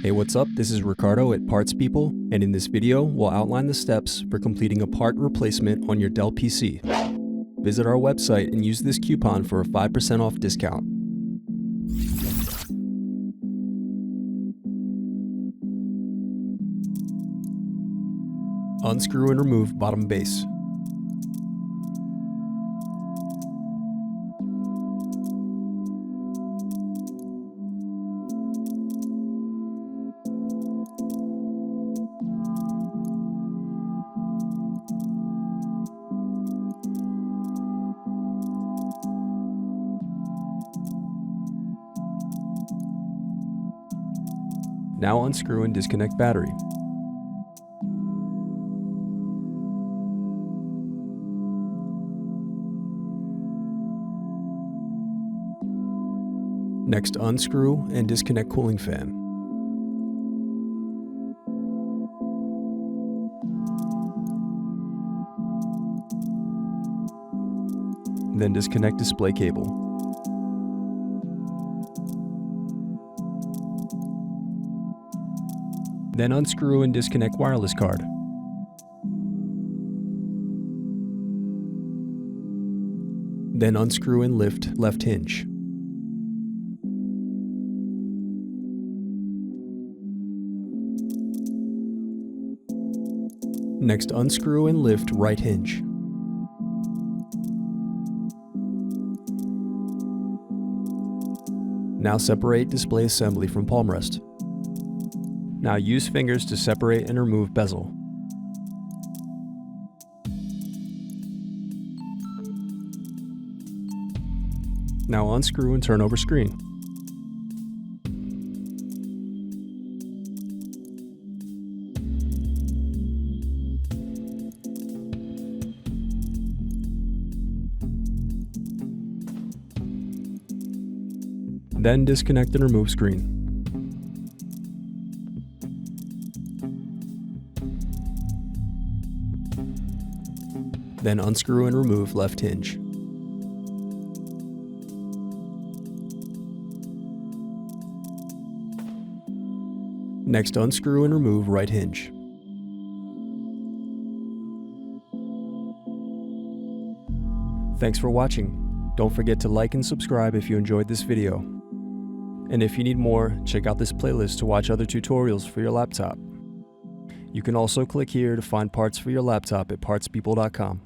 Hey, what's up? This is Ricardo at Parts People, and in this video, we'll outline the steps for completing a part replacement on your Dell PC. Visit our website and use this coupon for a 5% off discount. Unscrew and remove bottom base. Now unscrew and disconnect battery. Next, unscrew and disconnect cooling fan. Then disconnect display cable. Then unscrew and disconnect wireless card. Then unscrew and lift left hinge. Next, unscrew and lift right hinge. Now separate display assembly from palm rest. Now use fingers to separate and remove bezel. Now unscrew and turn over screen. Then disconnect and remove screen. Then unscrew and remove left hinge. Next, unscrew and remove right hinge. Thanks for watching. Don't forget to like and subscribe if you enjoyed this video. And if you need more, check out this playlist to watch other tutorials for your laptop. You can also click here to find parts for your laptop at partspeople.com.